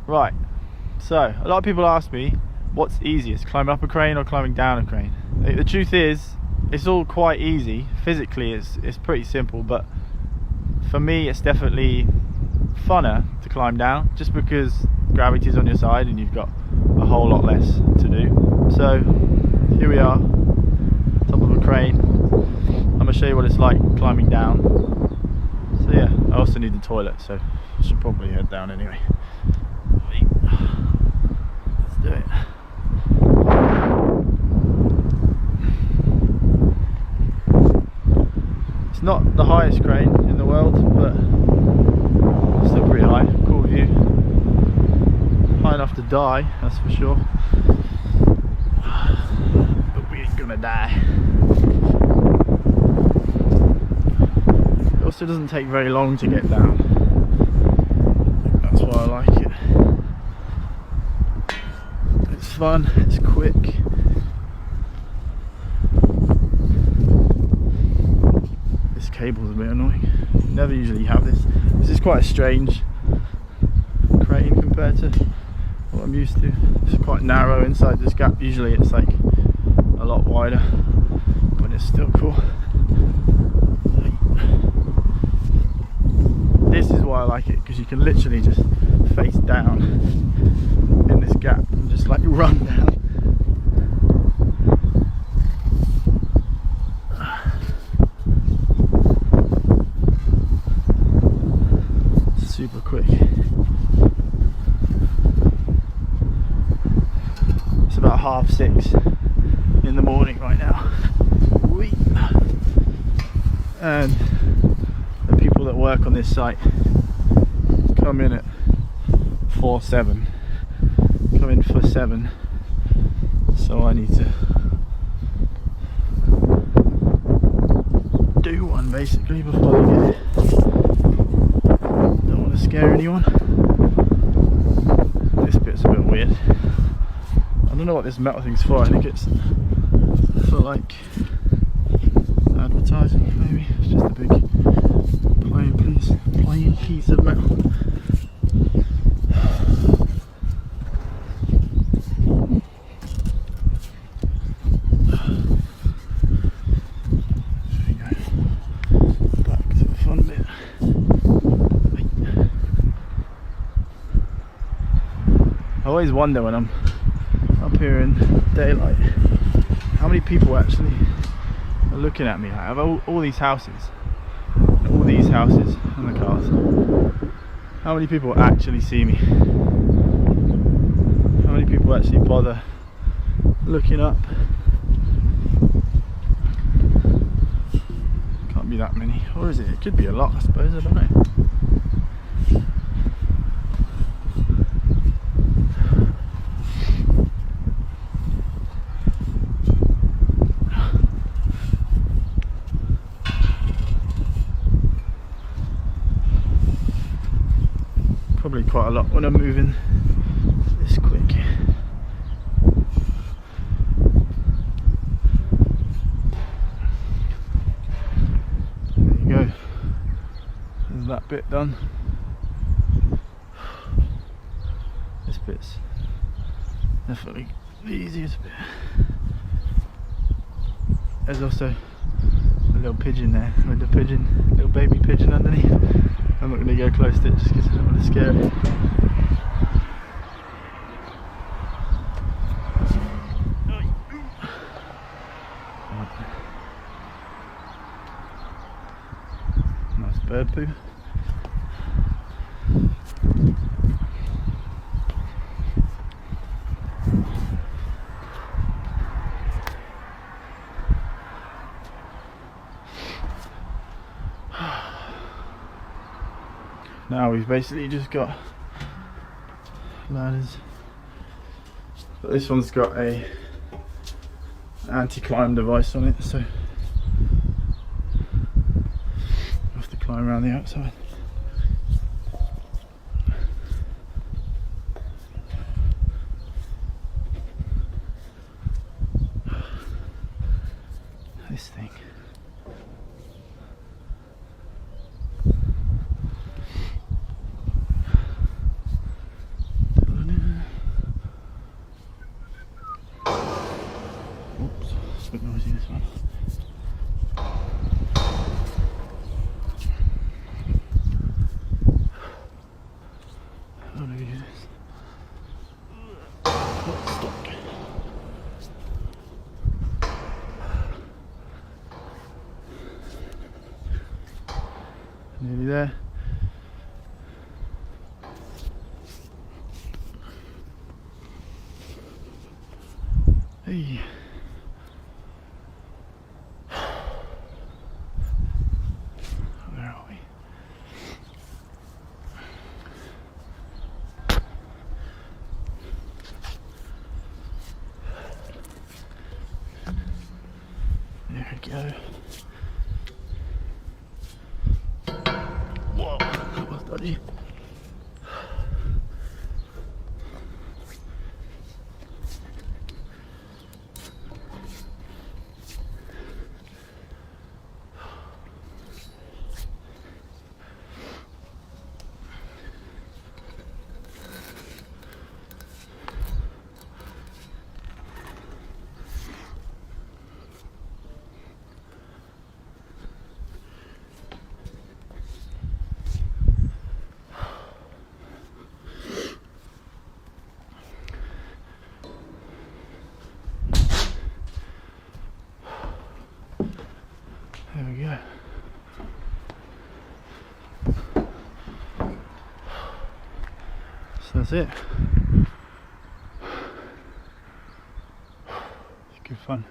Right, so a lot of people ask me what's easiest, climbing up a crane or climbing down a crane. The truth is, it's all quite easy. Physically it's pretty simple, but for me it's definitely funner to climb down, just because gravity's on your side and you've got a whole lot less to do. So here we are, top of a crane. I'm going to show you what it's like climbing down. So yeah, I also need the toilet, so I should probably head down anyway. Let's do it. It's not the highest crane in the world, but still pretty high. Cool view. High enough to die, that's for sure. But we ain't gonna die. It also doesn't take very long to get down. That's why I like it. It's fun, it's quick. This cable's a bit annoying. You never usually have this. This is quite a strange crane compared to what I'm used to. It's quite narrow inside this gap. Usually it's like a lot wider, but it's still cool. This is why I like it, because you can literally just face down in this gap and just like run down. Super quick. It's about 6:30 in the morning right now. Whee. And the people that work on this site come in at 7. Come in for 7. So I need to do one basically before they get here. Don't want to scare anyone. This bit's a bit weird. I don't know what this metal thing's for. I think it's for like advertising, maybe. It's just a big plain piece of metal. There we go. Back to the fun bit. I always wonder when I'm up here in daylight how many people actually are looking at me. I have all these houses and the cars. How many people actually see me? How many people actually bother looking up? Can't be that many, or is it? It could be a lot, I suppose. I don't know. Probably quite a lot when I'm moving this quick. There you go. There's that bit done. This bit's definitely the easiest bit. There's also a little pigeon there with the little baby pigeon underneath. I'm not going to go close to it just because I don't want to scare it. Nice bird poo. Now we've basically just got ladders, but this one's got a anti-climb device on it, so I have to climb around the outside. This thing. How do we do this? Stop. Nearly there. Hey. Where are we? There we go. Whoa, that was dodgy. There we go. So that's it. It's good fun.